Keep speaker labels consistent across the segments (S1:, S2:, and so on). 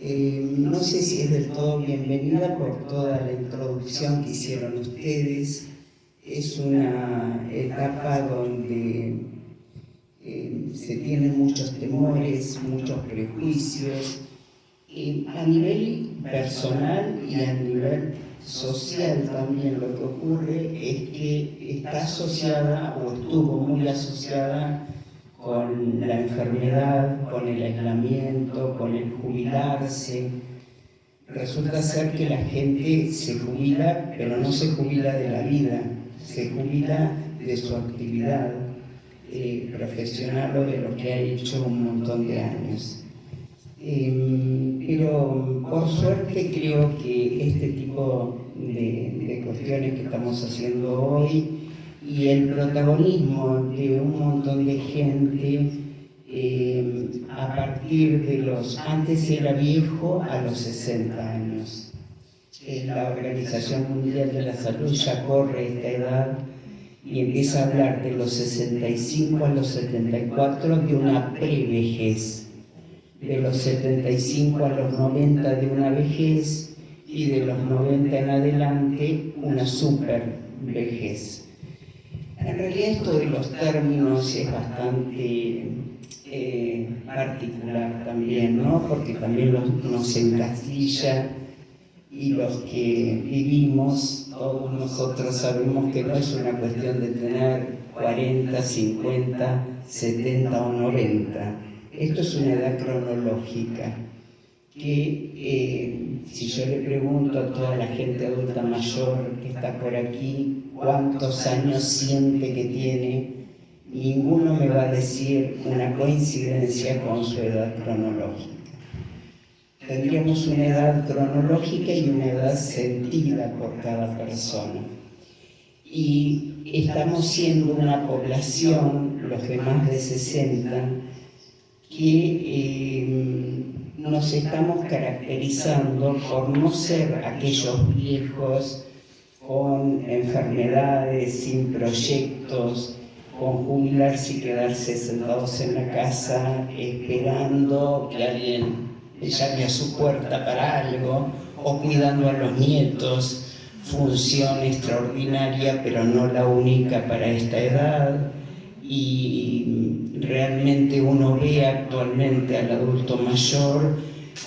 S1: No sé si es del todo bienvenida por toda la introducción que hicieron ustedes. Es una etapa donde se tienen muchos temores, muchos prejuicios. A nivel personal y a nivel social también lo que ocurre es que está asociada o estuvo muy asociada con la enfermedad, con el aislamiento, con el jubilarse. Resulta ser que la gente se jubila, pero no se jubila de la vida, se jubila de su actividad profesional o de lo que ha hecho un montón de años. Pero por suerte creo que este tipo de cuestiones que estamos haciendo hoy y el protagonismo de un montón de gente a partir de los, antes era viejo, a los 60 años. La Organización Mundial de la Salud ya corre esta edad y empieza a hablar de los 65 a los 74 de una prevejez, de los 75 a los 90 de una vejez y de los 90 en adelante una supervejez. En realidad esto de los términos es bastante particular también, ¿no? Porque también nos encastilla y los que vivimos, todos nosotros sabemos que no es una cuestión de tener 40, 50, 70 o 90. Esto es una edad cronológica que si yo le pregunto a toda la gente adulta mayor que está por aquí cuántos años siente que tiene, ninguno me va a decir una coincidencia con su edad cronológica. Tendríamos una edad cronológica y una edad sentida por cada persona. Y estamos siendo una población, los de más de 60, que nos estamos caracterizando por no ser aquellos viejos con enfermedades, sin proyectos, con jubilarse y quedarse sentados en la casa esperando que alguien llame a su puerta para algo o cuidando a los nietos, función extraordinaria pero no la única para esta edad. Y realmente uno ve actualmente al adulto mayor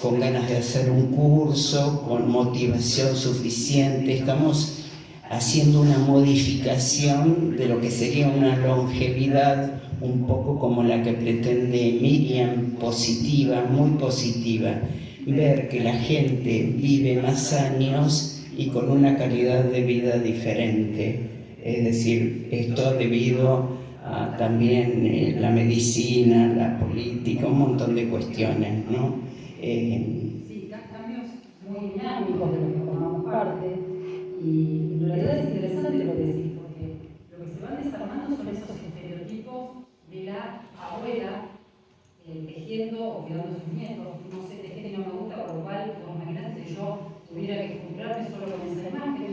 S1: con ganas de hacer un curso, con motivación suficiente. Estamos haciendo una modificación de lo que sería una longevidad un poco como la que pretende Miriam, positiva, muy positiva, ver que la gente vive más años y con una calidad de vida diferente. Es decir, esto debido a también la medicina, la política, un montón de cuestiones, ¿no?
S2: Sí, cambios muy dinámicos de los que formamos parte. Y en realidad es interesante lo que decís, porque lo que se van desarmando son esos estereotipos de la abuela tejiendo o cuidando a sus nietos. No sé, tejer y no me gusta, por lo cual, como imagínate, si yo tuviera que comprarme solo con esa imagen,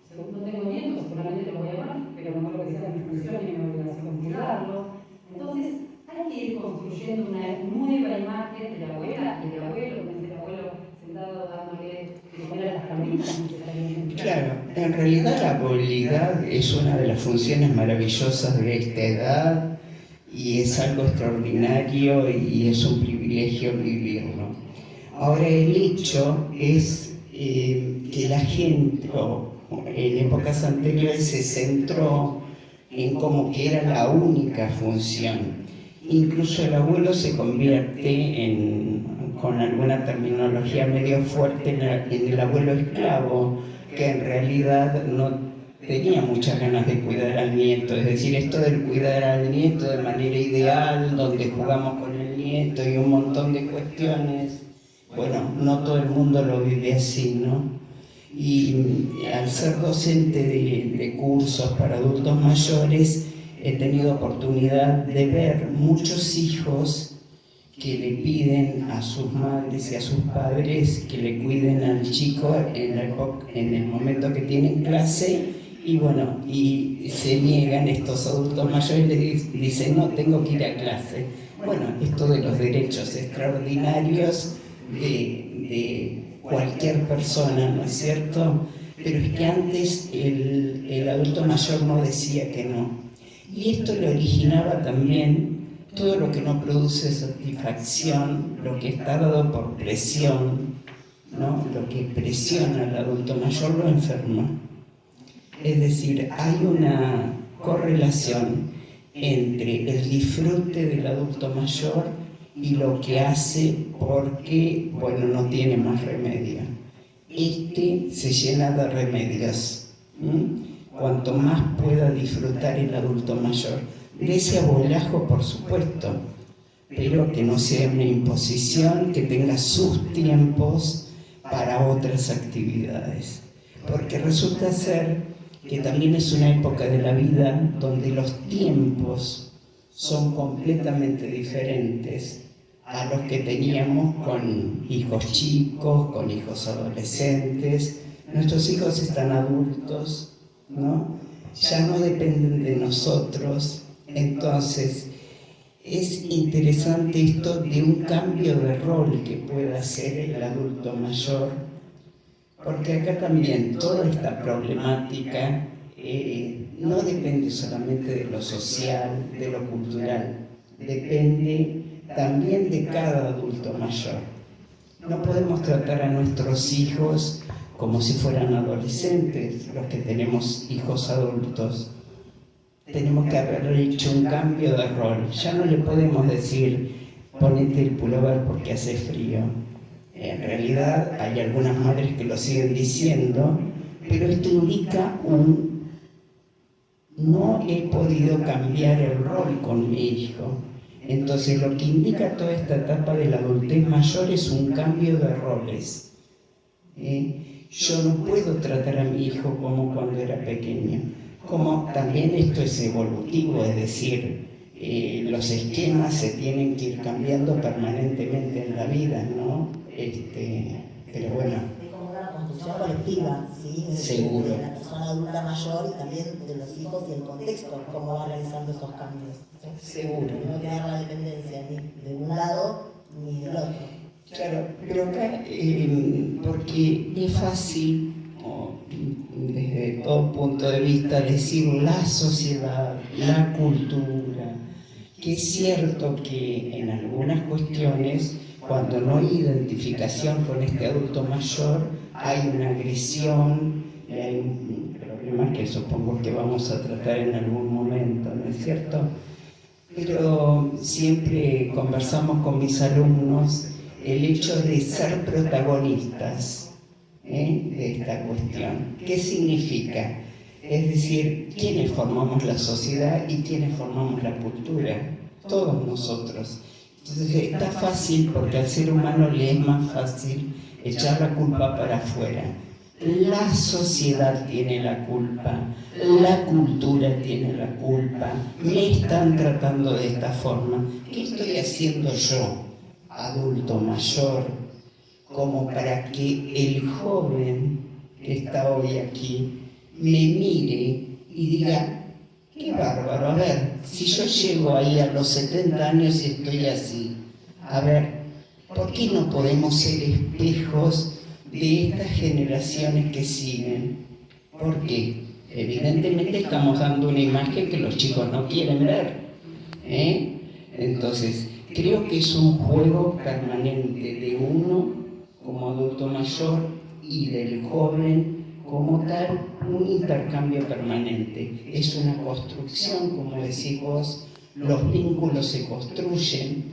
S2: según no tengo nietos, seguramente lo voy a amar, pero no creo que sea mi función ni mi obligación cuidarlo. Entonces, hay que ir construyendo una nueva imagen de la abuela y del abuelo, el abuelo sentado dándole de comer a las camitas necesariamente.
S1: Claro, en realidad la abuelidad es una de las funciones maravillosas de esta edad y es algo extraordinario y es un privilegio vivirlo. Ahora el hecho es que la gente en épocas anteriores se centró en como que era la única función. Incluso el abuelo se convierte con alguna terminología medio fuerte en el abuelo esclavo, que en realidad no tenía muchas ganas de cuidar al nieto. Es decir, esto del cuidar al nieto de manera ideal, donde jugamos con el nieto y un montón de cuestiones, bueno, no todo el mundo lo vive así, ¿no? Y al ser docente de cursos para adultos mayores, he tenido oportunidad de ver muchos hijos que le piden a sus madres y a sus padres que le cuiden al chico en el momento que tienen clase, y bueno, y se niegan estos adultos mayores, les dicen no, tengo que ir a clase. Bueno, esto de los derechos extraordinarios de cualquier persona, ¿no es cierto? Pero es que antes el adulto mayor no decía que no. Y esto le originaba también todo lo que no produce satisfacción, lo que está dado por presión, ¿no? Lo que presiona al adulto mayor lo enferma. Es decir, hay una correlación entre el disfrute del adulto mayor y lo que hace porque, bueno, no tiene más remedio. Se llena de remedios. Cuanto más pueda disfrutar el adulto mayor, de ese abuelajo, por supuesto, pero que no sea una imposición, que tenga sus tiempos para otras actividades. Porque resulta ser que también es una época de la vida donde los tiempos son completamente diferentes a los que teníamos con hijos chicos, con hijos adolescentes. Nuestros hijos están adultos, ¿no? Ya no dependen de nosotros. Entonces, es interesante esto de un cambio de rol que pueda hacer el adulto mayor, porque acá también toda esta problemática no depende solamente de lo social, de lo cultural, depende también de cada adulto mayor. No podemos tratar a nuestros hijos como si fueran adolescentes, los que tenemos hijos adultos. Tenemos que haber hecho un cambio de rol. Ya no le podemos decir, ponete el pullover porque hace frío. En realidad hay algunas madres que lo siguen diciendo, pero esto indica no he podido cambiar el rol con mi hijo. Entonces lo que indica toda esta etapa de la adultez mayor es un cambio de roles. Yo no puedo tratar a mi hijo como cuando era pequeño. Como también esto es evolutivo, es decir, los esquemas se tienen que ir cambiando permanentemente en la vida, ¿no? Pero bueno.
S3: Es como una construcción colectiva, ¿sí?
S1: Seguro.
S3: De la persona adulta mayor y también de los hijos y el contexto, cómo va realizando esos cambios. ¿Sí?
S1: Seguro.
S3: No queda la dependencia ni de un lado ni del otro.
S1: Claro, pero acá, porque es fácil, desde todo punto de vista, decir la sociedad, la cultura, que es cierto que en algunas cuestiones, cuando no hay identificación con este adulto mayor, hay una agresión, y hay un problema que supongo que vamos a tratar en algún momento, ¿no es cierto? Pero siempre conversamos con mis alumnos el hecho de ser protagonistas de esta cuestión. ¿Qué significa? Es decir, ¿quiénes formamos la sociedad y quiénes formamos la cultura? Todos nosotros. Entonces está fácil, porque al ser humano le es más fácil echar la culpa para afuera. La sociedad tiene la culpa, la cultura tiene la culpa, me están tratando de esta forma. ¿Qué estoy haciendo yo, adulto mayor, como para que el joven que está hoy aquí me mire y diga, qué bárbaro, a ver, si yo llego ahí a los 70 años y estoy así, a ver, ¿por qué no podemos ser espejos de estas generaciones que siguen? ¿Por qué? Evidentemente estamos dando una imagen que los chicos no quieren ver, Entonces, creo que es un juego permanente de uno como adulto mayor y del joven como tal, un intercambio permanente. Es una construcción, como decís vos, los vínculos se construyen.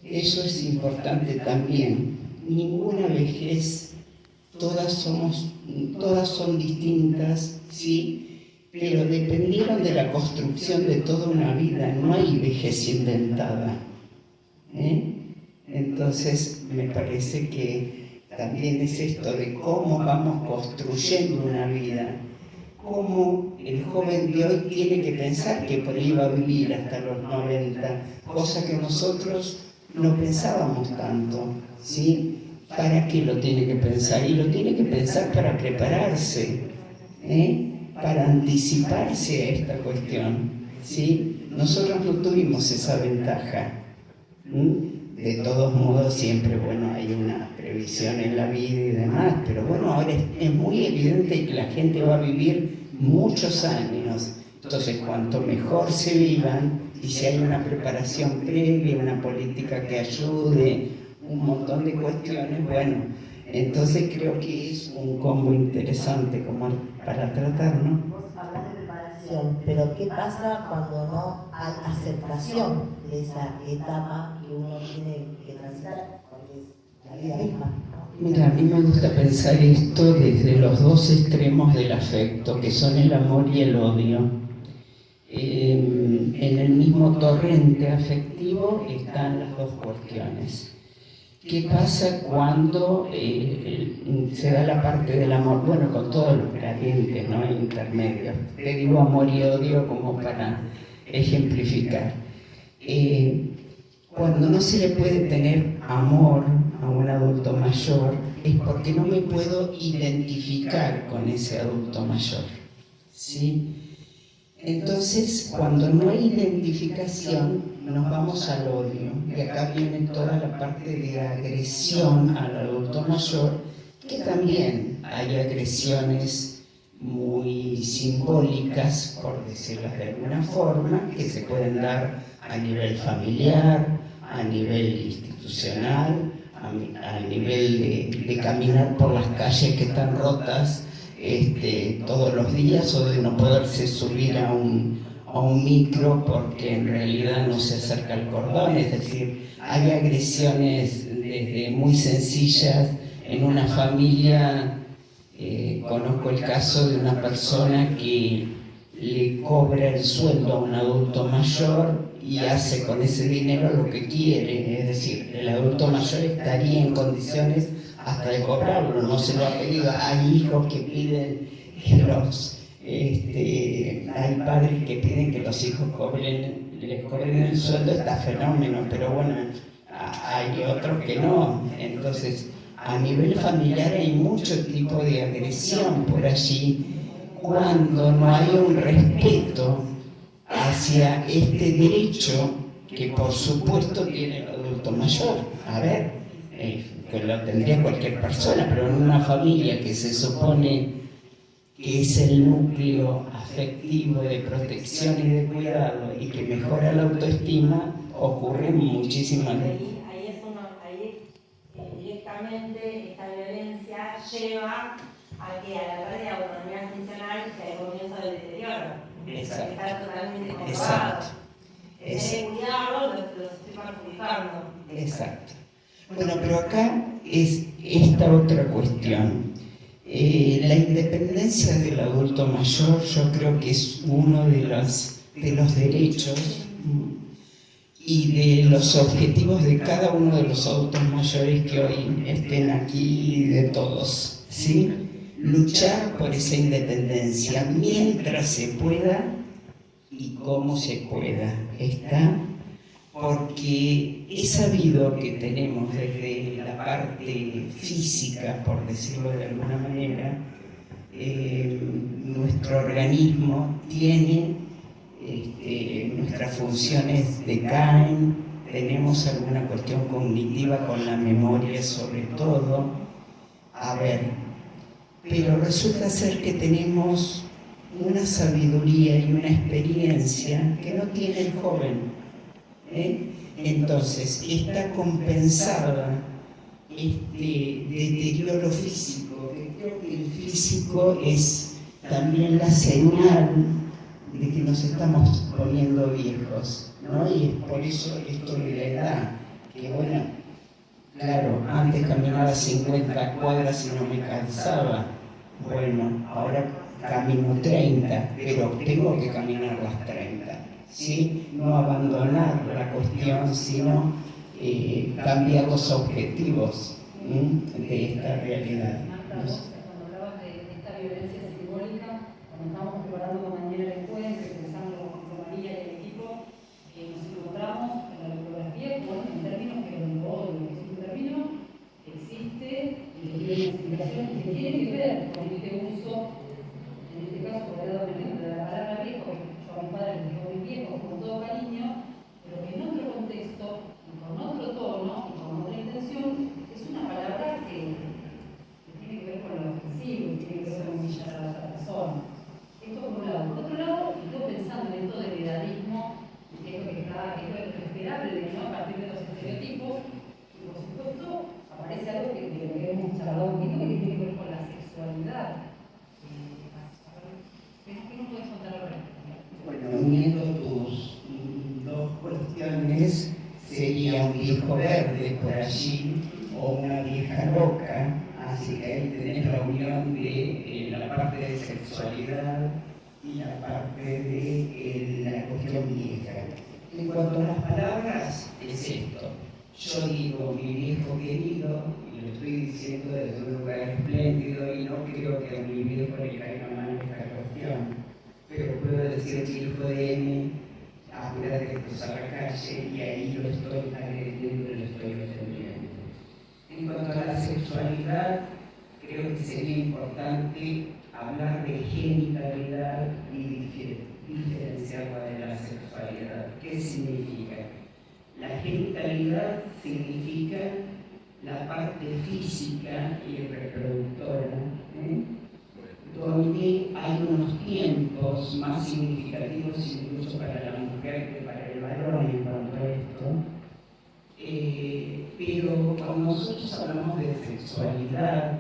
S1: Eso es importante también. Ninguna vejez, todas son distintas, ¿sí? Pero dependieron de la construcción de toda una vida. No hay vejez inventada. Entonces, me parece que también es esto de cómo vamos construyendo una vida, cómo el joven de hoy tiene que pensar que por ahí va a vivir hasta los 90, cosa que nosotros no pensábamos tanto, ¿sí? ¿Para qué lo tiene que pensar? Y lo tiene que pensar para prepararse, para anticiparse a esta cuestión, ¿sí? Nosotros no tuvimos esa ventaja, De todos modos, siempre, bueno, hay una previsión en la vida y demás, pero bueno, ahora es muy evidente que la gente va a vivir muchos años. Entonces, cuanto mejor se vivan, y si hay una preparación previa, una política que ayude, un montón de cuestiones, bueno, entonces creo que es un combo interesante como para tratar, ¿no?
S3: Vos hablas de preparación, pero ¿qué pasa cuando no hay aceptación de esa etapa que uno tiene que transitar? Porque es la vida misma, ¿no?
S1: Mira, a mí me gusta pensar esto desde los dos extremos del afecto, que son el amor y el odio. En el mismo torrente afectivo están las dos cuestiones. ¿Qué pasa cuando se da la parte del amor? Bueno, con todos los gradientes, ¿no? Intermedios. Te digo amor y odio como para ejemplificar. Cuando no se le puede tener amor a un adulto mayor es porque no me puedo identificar con ese adulto mayor, ¿sí? Entonces, cuando no hay identificación, nos vamos al odio. Y acá viene toda la parte de agresión al adulto mayor, que también hay agresiones muy simbólicas, por decirlo de alguna forma, que se pueden dar a nivel familiar, a nivel institucional, a nivel de caminar por las calles que están rotas todos los días, o de no poderse subir a un micro porque en realidad no se acerca al cordón. Es decir, hay agresiones desde muy sencillas en una familia. Conozco el caso de una persona que le cobra el sueldo a un adulto mayor y hace con ese dinero lo que quiere. Es decir, el adulto mayor estaría en condiciones hasta de cobrarlo, no se lo ha pedido. Hay hijos que piden que hay padres que piden que los hijos les cobren el sueldo. Está fenómeno, pero bueno, hay otros que no. Entonces, a nivel familiar hay mucho tipo de agresión por allí, cuando no hay un respeto hacia este derecho que por supuesto tiene el adulto mayor. A ver, que lo tendría cualquier persona, pero en una familia que se supone que es el núcleo afectivo de protección y de cuidado y que mejora la autoestima, ocurren muchísimas veces.
S4: Directamente esta violencia lleva a que a la pérdida de autonomía funcional sea el comienzo del deterioro.
S1: Exacto.
S4: Está totalmente comprobado.
S1: Exacto.
S4: Ese cuidado lo estoy participando.
S1: Exacto. Bueno, pero acá es esta otra cuestión. La independencia del adulto mayor, yo creo que es uno de los derechos y de los objetivos de cada uno de los adultos mayores que hoy estén aquí, de todos, ¿sí? Luchar por esa independencia mientras se pueda y como se pueda. ¿Está? Porque he sabido que tenemos desde la parte física, por decirlo de alguna manera, nuestro organismo tiene, nuestras funciones decaen, tenemos alguna cuestión cognitiva con la memoria sobre todo. A ver, pero resulta ser que tenemos una sabiduría y una experiencia que no tiene el joven. Entonces, está compensada este deterioro físico, que creo que el físico es también la señal de que nos estamos poniendo viejos, ¿no? Y es por eso esto de la edad, que bueno, claro, antes caminaba 50 cuadras y no me cansaba. Bueno, ahora camino 30, pero tengo que caminar las 30. ¿Sí? No abandonar la cuestión, sino cambiar los objetivos de esta realidad.
S2: Cuando hablabas de esta violencia simbólica, cuando estábamos preparando con Daniela el encuentro, pensando con María y el equipo, nos encontramos en la bibliografía en términos que lo es un término que existe y que tiene explicación y que tiene que ver con este uso, en este caso, por el lado de la palabra viejo, que yo a mi padre le digo muy viejo, con todo cariño, pero que en otro contexto y con otro tono sexualidad. ¿Qué nos puedes contar ahora?
S1: Bueno, uniendo tus dos cuestiones, sería un viejo verde por allí o una vieja loca, así que ahí tenés la unión de la parte de sexualidad y la parte de la cuestión vieja. En cuanto a las palabras, es esto. Yo digo mi viejo querido, y lo estoy diciendo desde un lugar espléndido, y no creo que a mi viejo le caiga mal esta cuestión. Pero puedo decir mi hijo de M, apúrate de cruzar la calle, y ahí lo estoy agrediendo, lo estoy ofendiendo. En cuanto a la sexualidad, creo que sería importante hablar de genitalidad y diferenciarla de la sexualidad. ¿Qué significa? La genitalidad significa la parte física y reproductora, donde hay unos tiempos más significativos incluso para la mujer que para el varón en cuanto a esto. Pero cuando nosotros hablamos de sexualidad,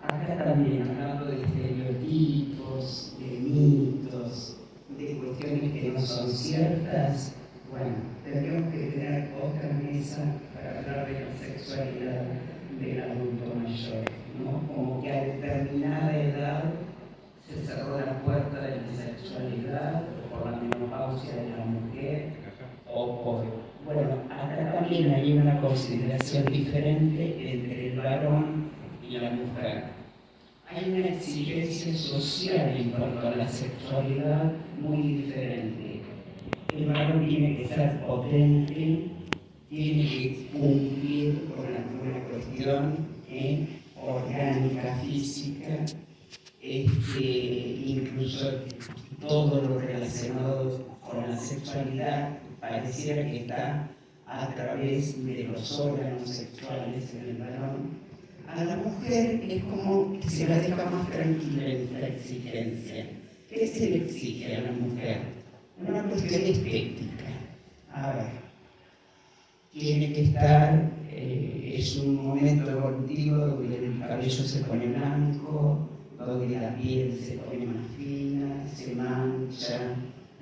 S1: acá también hablando de estereotipos, de mitos, de cuestiones que no son ciertas, bueno, tendríamos que tener otra mesa para hablar de la sexualidad del adulto mayor, ¿no? Como que a determinada edad se cerró la puerta de la sexualidad, o por la menopausia de la mujer, o por... Bueno, acá también hay una consideración diferente entre el varón y la mujer. Hay una exigencia social en cuanto a la sexualidad muy diferente. El varón tiene que ser potente, tiene que cumplir con alguna cuestión orgánica, física, incluso todo lo relacionado con la sexualidad pareciera que está a través de los órganos sexuales en el varón. A la mujer es como que se la deja más tranquila en esta exigencia. ¿Qué se le exige a la mujer? Una cuestión estética. A ver, tiene que estar, es un momento evolutivo donde el cabello se pone blanco, donde la piel se pone más fina, se mancha,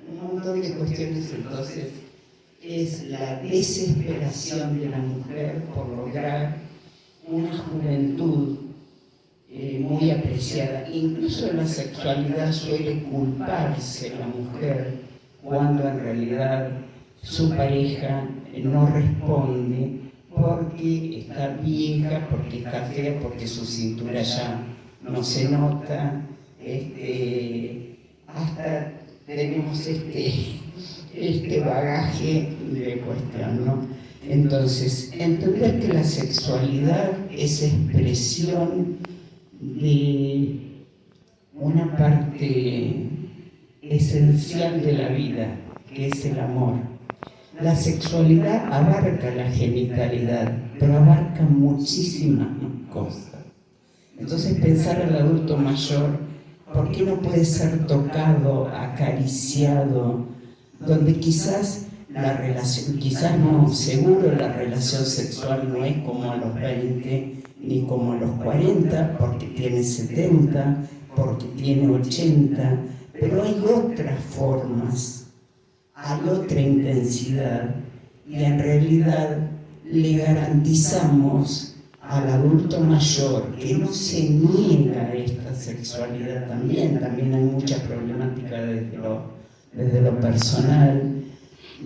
S1: un montón de cuestiones. Entonces, es la desesperación de la mujer por lograr una juventud muy apreciada. Incluso en la sexualidad suele culparse la mujer cuando en realidad su pareja no responde porque está vieja, porque está fea, porque su cintura ya no se nota, hasta tenemos este bagaje de cuestión, ¿no? Entonces, entender que la sexualidad es expresión de una parte esencial de la vida, que es el amor. La sexualidad abarca la genitalidad, pero abarca muchísimas cosas. Entonces, pensar al adulto mayor, ¿por qué no puede ser tocado, acariciado, donde quizás la relación, quizás no, seguro la relación sexual no es como a los 20 ni como a los 40, porque tiene 70, porque tiene 80, pero hay otras formas, hay otra intensidad, y en realidad le garantizamos al adulto mayor que no se niega a esta sexualidad también hay mucha problemática desde lo personal.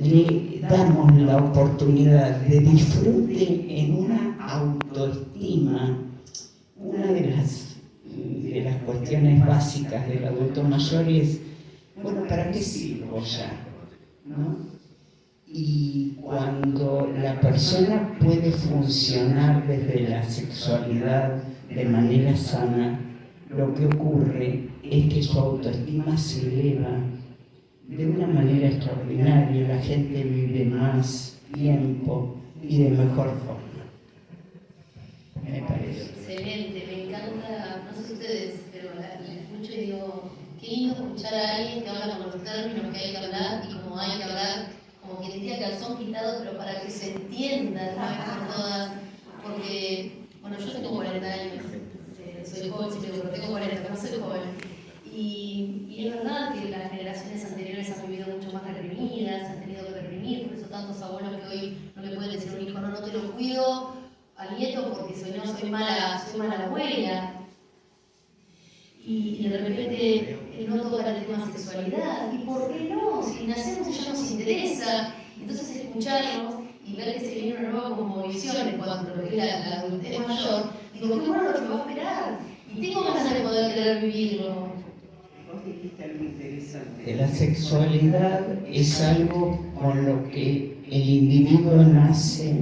S1: Le damos la oportunidad de disfrute en una autoestima. Una de las cuestiones básicas del adulto mayor es, bueno, ¿para qué sirvo ya? ¿No? Y cuando la persona puede funcionar desde la sexualidad de manera sana, lo que ocurre es que su autoestima se eleva de una manera extraordinaria. La gente vive más tiempo y de mejor forma. Me parece.
S5: Excelente, me encanta, no sé ustedes, pero la escucho y digo, qué lindo escuchar a alguien que habla con los términos que hay que hablar y como hay que hablar, como que les diga calzón quitado, pero para que se entienda de una vez por todas, porque, bueno, yo tengo 40 años, soy soy joven, siempre digo, pero tengo 40, pero no soy joven. Y es verdad que las generaciones anteriores han vivido mucho más reprimidas, han tenido que reprimir, por eso tantos abuelos que hoy no le pueden decir a un hijo, no, no te lo cuido al nieto porque soy mala abuela. Y de repente no toca el tema sexualidad. ¿Y por qué no? Si nacemos y ya nos interesa. Entonces escucharnos y ver que se viene una nueva cosmovisión en cuanto a lo que es la adultez mayor, digo, qué bueno lo que me va a esperar. Y tengo ganas de poder querer vivirlo.
S1: Vos dijiste algo interesante. La sexualidad es algo con lo que el individuo nace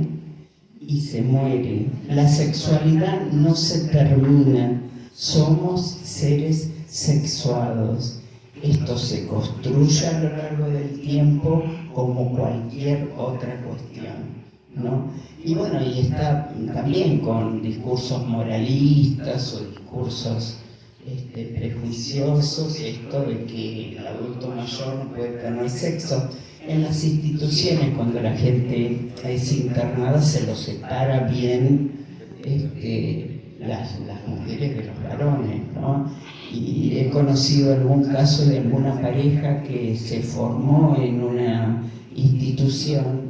S1: y se muere. La sexualidad no se termina. Somos seres sexuados. Esto se construye a lo largo del tiempo como cualquier otra cuestión, ¿no? Y bueno, y está también con discursos moralistas o discursos prejuiciosos, esto de que el adulto mayor no puede tener sexo. En las instituciones, cuando la gente es internada, se lo separa bien las mujeres de los varones, ¿no? Y he conocido algún caso de alguna pareja que se formó en una institución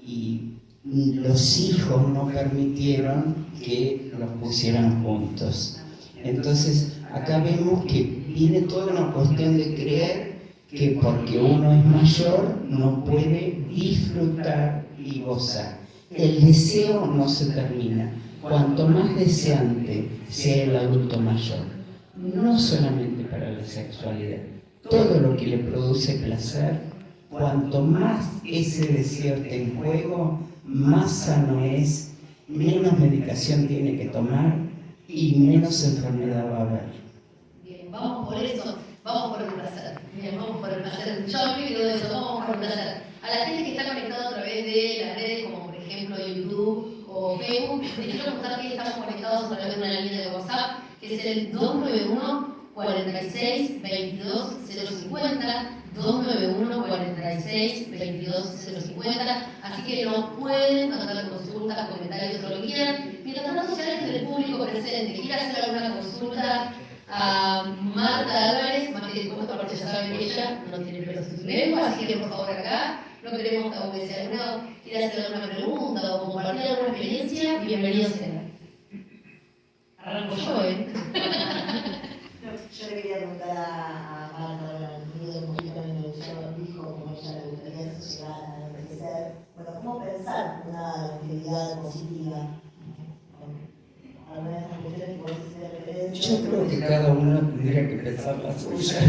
S1: y los hijos no permitieron que los pusieran juntos. Entonces, acá vemos que viene toda una cuestión de creer que porque uno es mayor no puede disfrutar y gozar. El deseo no se termina. Cuanto más deseante sea el adulto mayor, no solamente para la sexualidad, todo lo que le produce placer, cuanto más ese deseo esté en juego, más sano es, menos medicación tiene que tomar y menos enfermedad va a haber.
S5: Bien, vamos por eso, vamos por el placer. Bien, vamos por el placer. Yo creo de eso, vamos por el placer. A la gente que está conectada a través de las redes, como por ejemplo YouTube o Facebook, les quiero contar que estamos conectados a través de una línea de WhatsApp, que es el 291 46 22 050, 291 46 22 050, así que nos pueden mandar consultas, comentarios, todo lo que quieran. Mientras tanto, si alguien del público presente quiere hacer alguna consulta a Marta Álvarez, más que después aparte ya saben que ella no tiene pelos en su lengua, así que por favor acá no queremos que si alguno quiere hacer alguna pregunta o compartir alguna experiencia, bienvenido sea. Arranco yo,
S3: Yo le quería preguntar a Marta, el un poquito en el dijo cómo ella le gustaría llegar a envejecer. Bueno, ¿cómo pensar una actividad positiva?
S1: Yo creo que cada uno tendría que pensar la suya.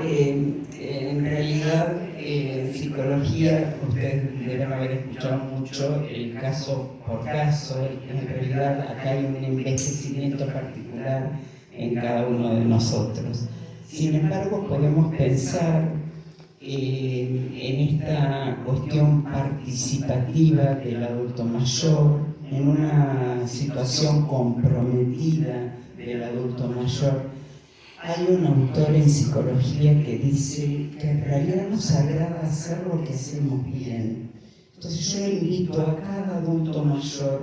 S1: En realidad, en psicología, ustedes deben haber escuchado mucho el caso por caso. En realidad, acá hay un envejecimiento particular en cada uno de nosotros. Sin embargo, podemos pensar en esta cuestión participativa del adulto mayor, en una situación comprometida del adulto mayor. Hay un autor en psicología que dice que en realidad nos agrada hacer lo que hacemos bien. Entonces yo invito a cada adulto mayor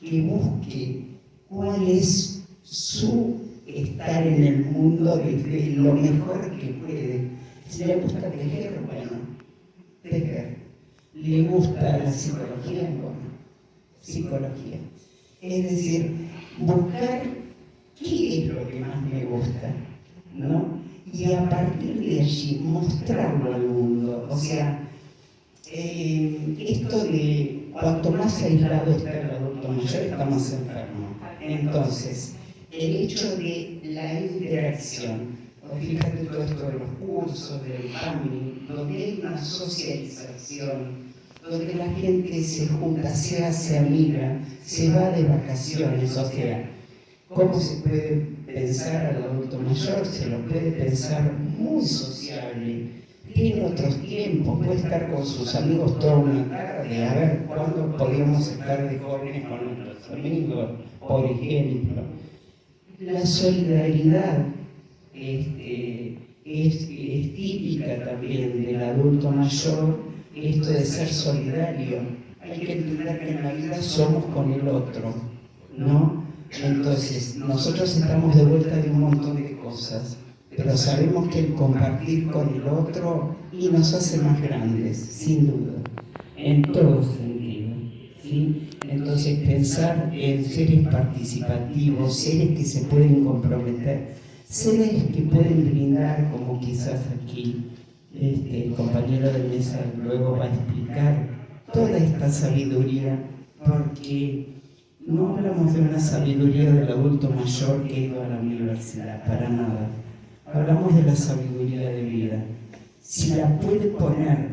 S1: que busque cuál es su estar en el mundo desde lo mejor que puede. Si le gusta tejer, bueno, tejer. Le gusta la psicología, bueno, psicología. Es decir, buscar qué es lo que más me gusta, ¿no? Y a partir de allí mostrarlo al mundo. O sea, esto de cuanto más aislado está el adulto mayor, está más enfermo. Entonces, el hecho de la interacción, fíjate todo esto de los cursos, del PAMI, donde hay una socialización, donde la gente se junta, se hace amiga, se va de vacaciones, o sea, ¿cómo se puede pensar al adulto mayor? Se lo puede pensar muy sociable, tiene otros tiempos, puede estar con sus amigos toda una tarde, a ver cuándo podríamos estar de jóvenes con nuestros amigos, por ejemplo. La solidaridad es típica también del adulto mayor, esto de ser solidario. Hay que entender que en la vida somos con el otro, ¿no? Entonces, Entonces, nosotros estamos de vuelta de un montón de cosas, pero sabemos que el compartir con el otro y nos hace más grandes, sin duda, en todo sentido, ¿sí? Entonces, pensar en seres participativos, seres que se pueden comprometer, seres que pueden brindar, como quizás aquí el compañero de mesa luego va a explicar, toda esta sabiduría, porque no hablamos de una sabiduría del adulto mayor que ha ido a la universidad, para nada. Hablamos de la sabiduría de vida. Si la puede poner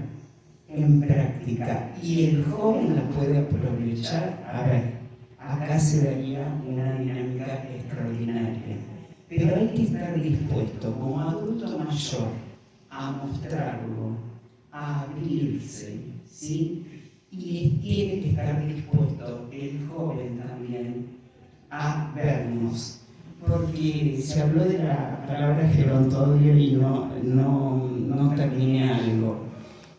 S1: en práctica y el joven la puede aprovechar, a ver, acá se daría una dinámica extraordinaria. Pero hay que estar dispuesto como adulto mayor a mostrarlo, a abrirse, ¿sí? Y tiene que estar dispuesto el joven también a vernos, porque se habló de la palabra gerontodio y no terminé algo.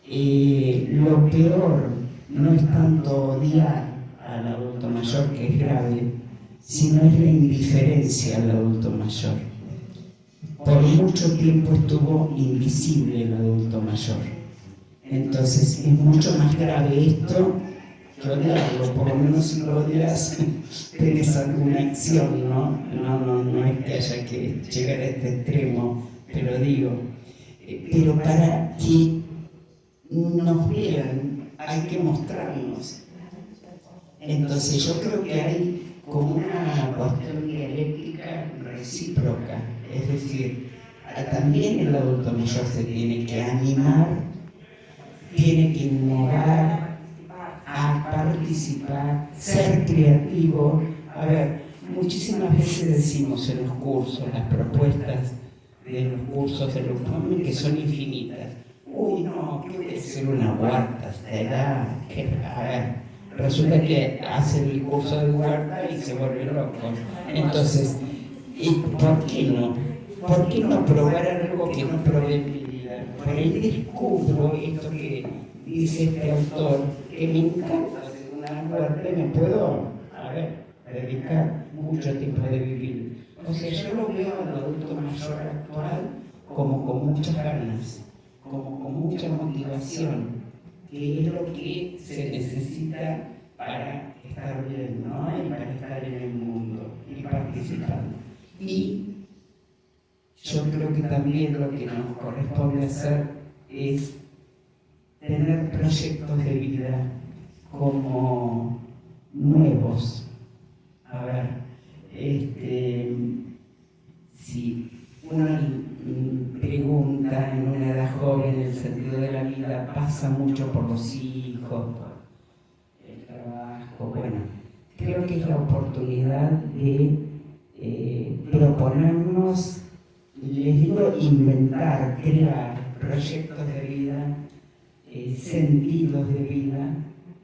S1: Lo peor no es tanto odiar al adulto mayor, que es grave, sino es la indiferencia al adulto mayor. Por mucho tiempo estuvo invisible el adulto mayor. Entonces es mucho más grave esto que odiarlo. Por lo menos si lo odias, tenés alguna acción, ¿no? No es que haya que llegar a este extremo, pero digo, pero para que nos vean hay que mostrarnos. Entonces yo creo que hay como una cuestión dialéctica recíproca, es decir, también el adulto mayor se tiene que animar, tiene que innovar, a participar, ser creativo. A ver, muchísimas veces decimos en los cursos, las propuestas de los cursos de los jóvenes que son infinitas. Uy, no, ¿qué voy a hacer una huerta a esta edad? A ver, resulta que hacen el curso de huerta y se vuelven locos. Entonces, ¿por qué no? ¿Por qué no probar algo que no probé en mi vida? Por ahí descubro esto que dice este autor, que me encanta hacer una huerta y me puedo, dedicar mucho tiempo de vivir. O sea, yo lo veo al adulto mayor actual como con muchas ganas, como con mucha motivación, que es lo que se necesita para estar bien, ¿no? Y para estar en el mundo y participando. Y yo creo que también lo que nos corresponde hacer es tener proyectos de vida como nuevos. A ver, si uno pregunta en una edad joven el sentido de la vida, pasa mucho por los hijos, por el trabajo. Bueno, creo que es la oportunidad de proponernos, les digo, inventar, crear proyectos de vida, sentidos de vida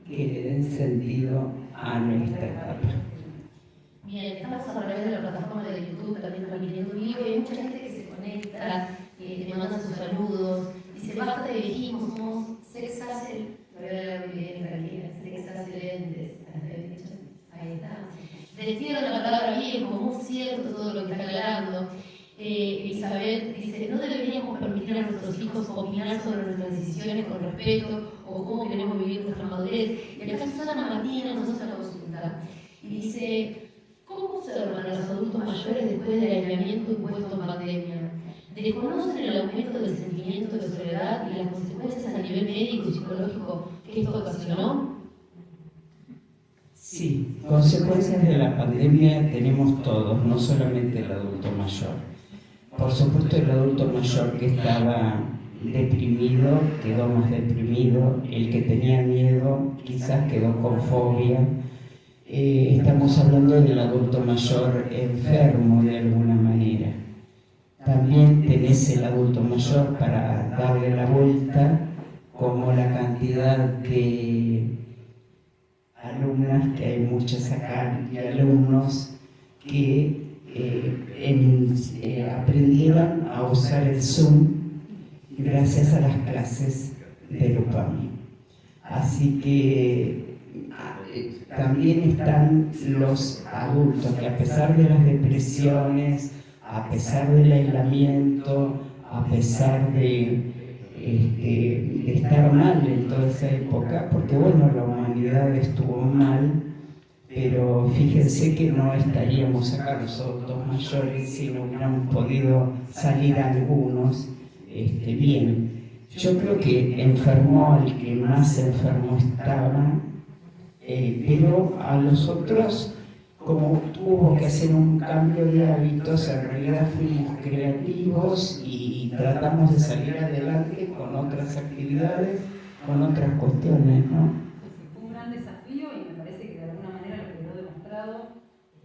S1: que le den sentido a nuestra etapa.
S5: Bien, estamos a través de la plataforma de YouTube también transmitiendo vivo y hay mucha gente que se conecta, que me manda sus saludos. Dice, basta de viejismo, somos sexacelentes, ahí está. Defiendo la palabra bien, como muy cierto todo lo que está aclarando. Isabel dice, no deberíamos permitir a nuestros hijos opinar sobre nuestras decisiones con respeto o cómo queremos vivir nuestra madurez. Y acá Susana Martínez nos hace la consulta y dice, ¿cómo observan a los adultos mayores después del aislamiento impuesto en pandemia? ¿Desconocen el aumento del sentimiento de soledad y las consecuencias a nivel médico y psicológico que esto ocasionó?
S1: Sí, consecuencias de la pandemia tenemos todos, no solamente el adulto mayor. Por supuesto, el adulto mayor que estaba deprimido quedó más deprimido, el que tenía miedo quizás quedó con fobia. Estamos hablando del adulto mayor enfermo de alguna manera. También tenés el adulto mayor para darle la vuelta, como la cantidad de alumnas, que hay muchas acá, y alumnos que aprendieron a usar el Zoom gracias a las clases de Lupami. Así que también están los adultos que a pesar de las depresiones, a pesar del aislamiento, a pesar de estar mal en toda esa época, porque bueno, la humanidad estuvo mal, pero fíjense que no estaríamos acá los adultos mayores si no hubiéramos podido salir algunos bien. Yo creo que enfermó al que más enfermo estaba, pero a los otros, como tuvo que hacer un cambio de hábitos, en realidad fuimos creativos y tratamos de salir adelante con otras actividades, con otras cuestiones, ¿no?
S2: Fue un gran desafío y me parece que de alguna manera lo quedó demostrado.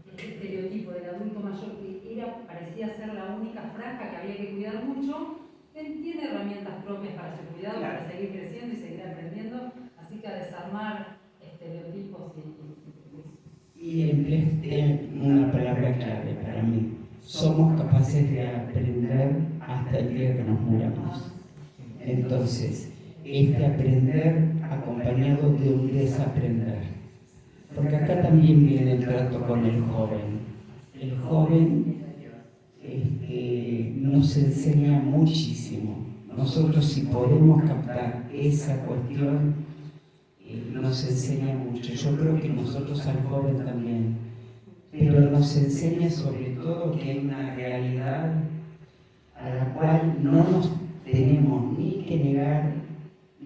S2: Este estereotipo del adulto mayor que parecía ser la única franja que había que cuidar mucho, tiene herramientas propias para su cuidado, para seguir creciendo y seguir aprendiendo, así que a desarmar estereotipos
S1: y empleaste una palabra clave para mí. Somos capaces de aprender hasta el día que nos muramos. Entonces, aprender acompañado de un desaprender. Porque acá también viene el trato con el joven. El joven nos enseña muchísimo. Nosotros, si podemos captar esa cuestión, nos enseña mucho. Yo creo que nosotros al joven también, pero nos enseña sobre todo que hay una realidad a la cual no nos tenemos ni que negar,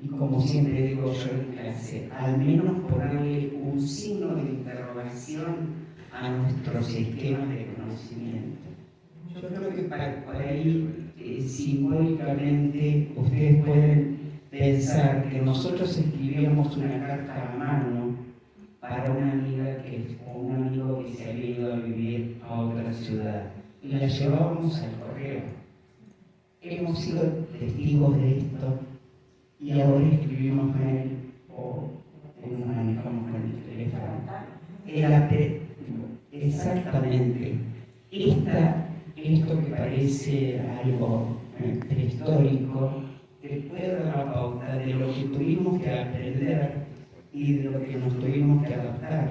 S1: y como siempre digo yo en clase, al menos ponerle un signo de interrogación a nuestros esquemas de conocimiento. Yo creo que por ahí, simbólicamente, ustedes pueden pensar que nosotros escribíamos una carta a mano para una amiga o un amigo que se había ido a vivir a otra ciudad y la llevábamos al correo. Hemos sido testigos de esto y ahora escribimos mail o nos manejamos con el teléfono. Exactamente. Esto que parece algo prehistórico, te puede dar la pauta de lo que tuvimos que aprender y de lo que nos tuvimos que adaptar.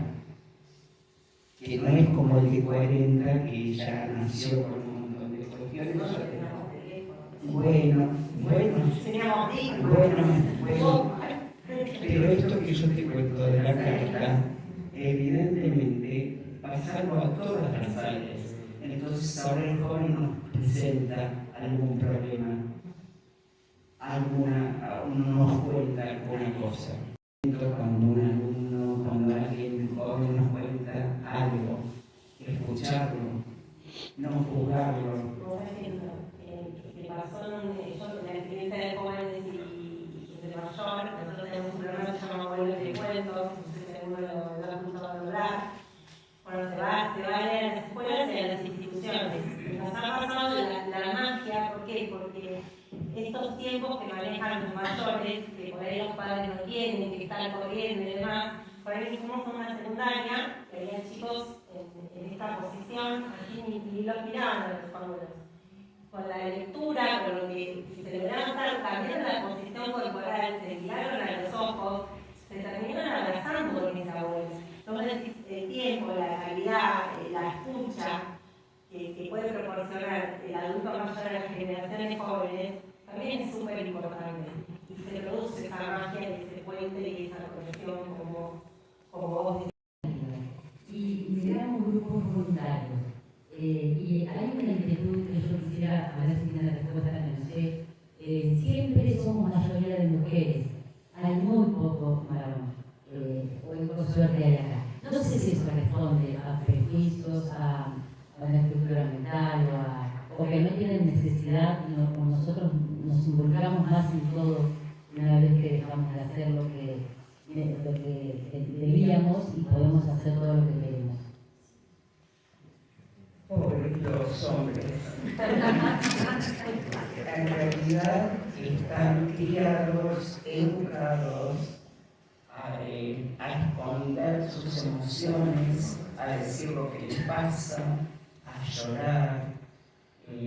S1: Que no es como el de 40 que ya nació con un montón de cuestiones. Bueno. Pero esto que yo te cuento de la carta, evidentemente pasa algo a todas las áreas. Entonces ahora el joven nos presenta algún problema, nos cuenta alguna cosa. Cuando un alumno, cuando alguien joven nos cuenta algo, escucharlo, no juzgarlo.
S4: Me pasó yo la experiencia de jóvenes y de mayor, nosotros tenemos un programa que se llama Abuelos de Cuentos, no sé si alguno lo ha escuchado hablar. Bueno, se va a las escuelas y a las instituciones. Nos ha pasado la magia, ¿por qué? Porque estos tiempos que manejan los mayores, que por ahí los padres no tienen, que están corriendo y demás, por ahí fuimos a una secundaria, que había chicos en esta posición, así ni los miraban a los abuelos. Con la lectura, con lo que se lograron estar cambiando la posición corporal, se miraron a los ojos, se terminaron abrazando con mis abuelos. Entonces, el tiempo, la calidad, la escucha que puede proporcionar el adulto mayor a las generaciones jóvenes también es súper importante. Y se produce esa magia y ese puente y esa conexión como vos decís.
S6: Y lideramos grupos voluntarios. Y hay una inquietud que yo quisiera, a ver si tiene respuesta, no sé. Siempre somos mayoría de mujeres, hay muy poco varón, por suerte hay acá. No sé si eso responde a prejuicios, a una estructura mental o que no tienen necesidad, o nosotros nos involucramos más en todo una vez que dejamos de hacer lo que debíamos y podemos hacer todo lo que queremos.
S1: Pobres los hombres. En realidad están criados, educados a esconder sus emociones, a decir lo que les pasa, a llorar.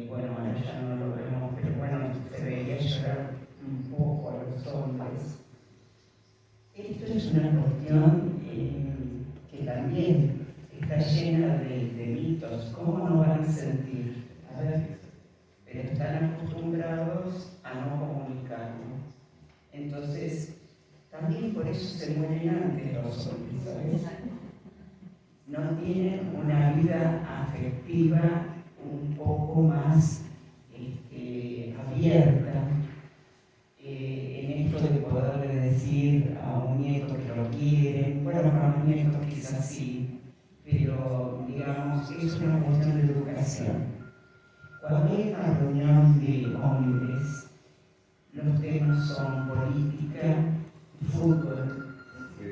S1: Bueno, ahora ya no lo vemos, pero bueno, se veía llorar un poco a los hombres. Esto es una cuestión llena de mitos, ¿cómo no van a sentir? A ver, pero están acostumbrados a no comunicarlo. Entonces, también por eso se mueren antes los hombres, ¿sabes? No tienen una vida afectiva un poco más abierta en esto de poderle decir a un nieto que lo quieren. Bueno, para un nieto quizás sí, pero digamos, es una cuestión de educación. Cuando hay una reunión de hombres, los temas son política, fútbol,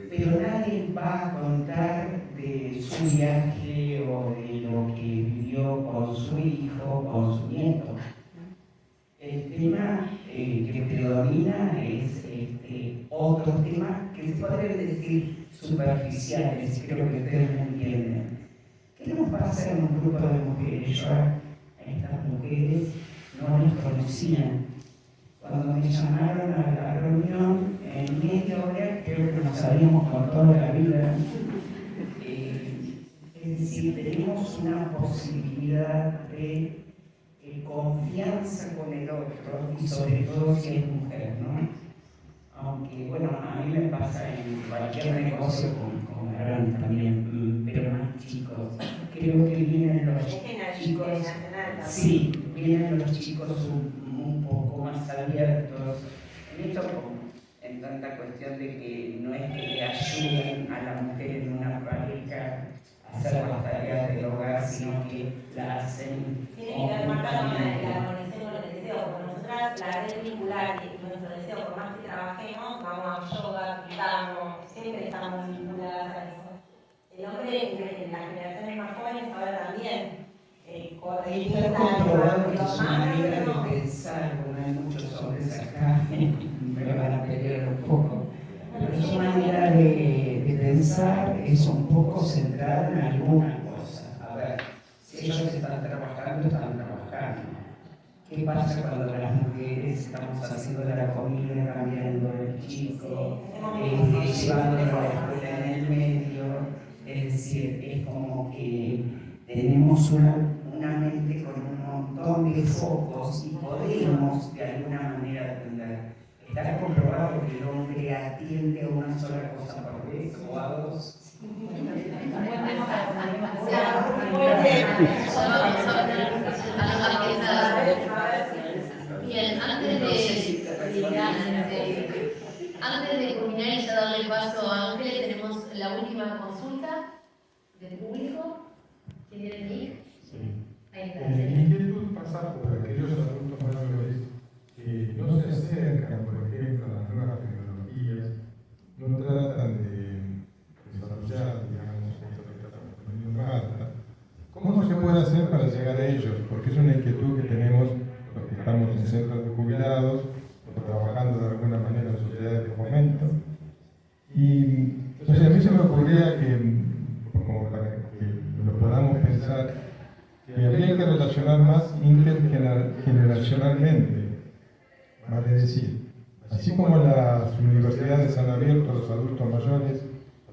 S1: pero nadie va a contar de su viaje o de lo que vivió con su hijo, con su nieto. El tema que predomina es otros temas que se podrían decir superficiales, creo que ustedes me entienden. ¿Qué nos pasa en un grupo de mujeres? Yo a estas mujeres no las conocía. Cuando me llamaron a la reunión, en media hora creo que nos habíamos contado la vida. Es decir, tenemos una posibilidad de confianza con el otro y sobre todo si es mujer, ¿no? Aunque, bueno, a mí me pasa en cualquier negocio con varones también, pero más chicos. Creo que vienen los chicos, sí, vienen los chicos un poco más abiertos. En esto, en tanta cuestión de que no es que le ayuden a la mujer en una pareja a hacer las tareas del hogar, sino que la hacen.
S4: Tiene que ver más con la conexión con el deseo, porque nosotras la red vincular y nuestro deseo, por más que trabajemos, vamos a yoga, pintamos, siempre estamos vinculadas a eso. El hombre en las generaciones más jóvenes ahora también
S1: Está comprobado que su manera de pensar, bueno, hay muchos hombres acá, me van a pelear un poco, pero su manera de pensar es un poco centrada en alguna cosa. A ver, si ellos están trabajando, están trabajando. ¿Qué pasa cuando las mujeres estamos haciendo la comida, cambiando el chico, llevándolo a la escuela en el medio? Es decir, es como que tenemos una mente con un montón de focos y podemos de alguna manera atender. Está comprobado que el hombre atiende a una sola cosa por vez o a dos.
S5: Bien, antes de culminar y ya darle paso a Ángeles, tenemos la última consulta del público. ¿Quién tiene el link?
S7: Sí.
S5: Ahí está.
S7: Mi inquietud pasa por aquellos adultos mayores que no se acercan, por ejemplo, a las nuevas tecnologías, no tratan de desarrollar, digamos, esto que estamos poniendo alta. ¿Cómo se puede hacer para llegar a ellos? Porque es una inquietud que tenemos los que estamos en centros de jubilados, o trabajando de alguna manera en sociedades de fomento. Y entonces a mí se me ocurría que, como para que lo podamos pensar, que habría que relacionar más intergeneracionalmente, vale decir, así como las universidades han abierto a los adultos mayores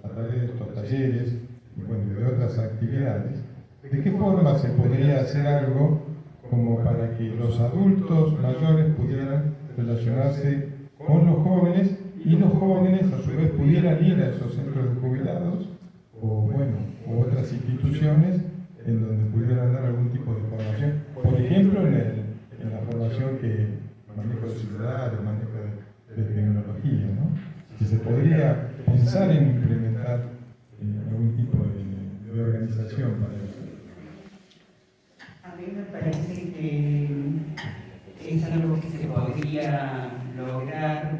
S7: a través de estos talleres y bueno, de otras actividades, ¿de qué forma se podría hacer algo como para que los adultos mayores pudieran relacionarse con los jóvenes y los jóvenes a su vez pudieran ir a esos centros de jubilados o bueno, u otras instituciones en donde pudieran dar algún tipo de formación, por ejemplo en la formación que manejo de celular, el manejo de tecnología, ¿no? Si se podría pensar en implementar algún tipo de organización para eso.
S1: A mí me parece que es algo que se podría lograr.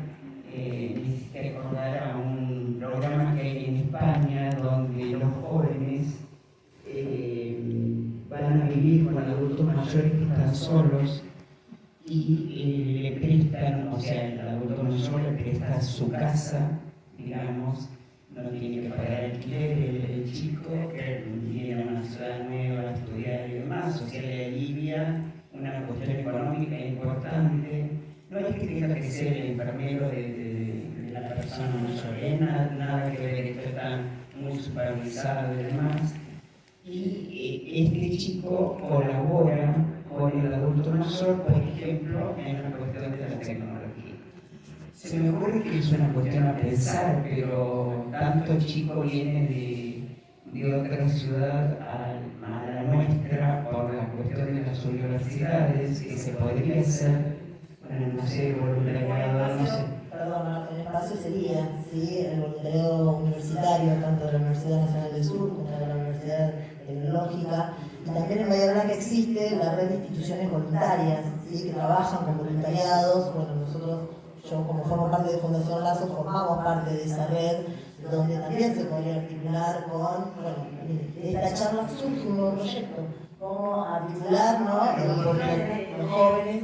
S1: Necesito recordar a un programa que hay en España donde los jóvenes van a vivir con adultos mayores que están solos y le prestan, o sea, el adulto mayor le presta su casa, digamos, no tiene que pagar alquiler, el chico que viene a una ciudad nueva a estudiar y demás, o sea, le alivia una cuestión económica importante. No es que tenga que ser el enfermero de la persona mayor, nada que ver, esto está muy supervisado y demás. Y este chico colabora con el adulto mayor, por ejemplo, en la cuestión de la tecnología. Se me ocurre que es una cuestión a pensar, pero tanto chico viene de otra ciudad a la nuestra por la cuestión de las universidades, que se podría hacer, bueno, no sé, voluntariado, no sé.
S3: Perdón, el espacio sería, ¿sí?, el voluntariado universitario, tanto de la Universidad Nacional del Sur como de la Universidad Tecnológica, y también en Bahía Blanca existe la red de instituciones voluntarias, ¿sí?, que trabajan con voluntariados. Bueno, nosotros, yo como formo parte de Fundación Lazo, formamos parte de esa red, donde también se podría articular con, bueno, de esta charla surge un nuevo proyecto, cómo articular, ¿no?, porque los jóvenes.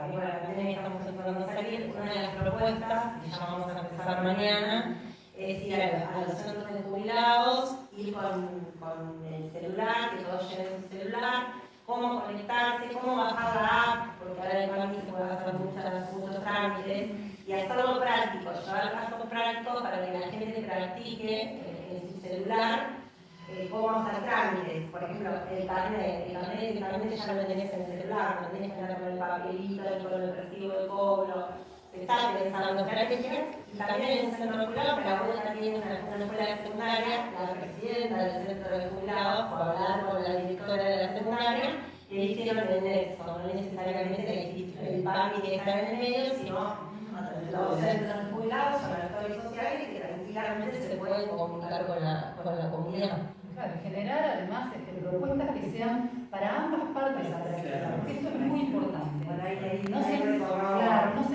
S4: Ahora la pandemia estamos empezando a salir, una de las propuestas, que ya vamos a empezar mañana, es ir a los centros de jubilados, ir con el celular, que todos lleven su celular, cómo conectarse, cómo bajar la app, porque ahora en Bambi se puede hacer muchos trámites, y hacerlo práctico, llevar casos prácticos para que la gente practique en su celular cómo hacer trámites. Por ejemplo, el carnet directamente ya lo tenés en el celular, no tenés que andar con el papelito, con el recibo de cobro. Se está pensando estrategias, y también en el centro de jubilados, pero ahora también una escuela de secundaria, la presidenta del centro de jubilados, por hablar con la directora de la secundaria, le hicieron en eso, no necesariamente el PAMI que está en el medio, sino los centros de jubilados son actores sociales que tranquilamente se pueden comunicar con la comunidad.
S2: Claro, generar además propuestas que sean para ambas partes atractivas, porque esto es muy importante. No centrarnos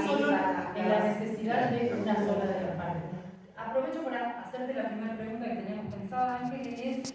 S2: solo en la necesidad de una sola de las partes. Aprovecho para hacerte la primera pregunta que teníamos pensada, Ángel, que es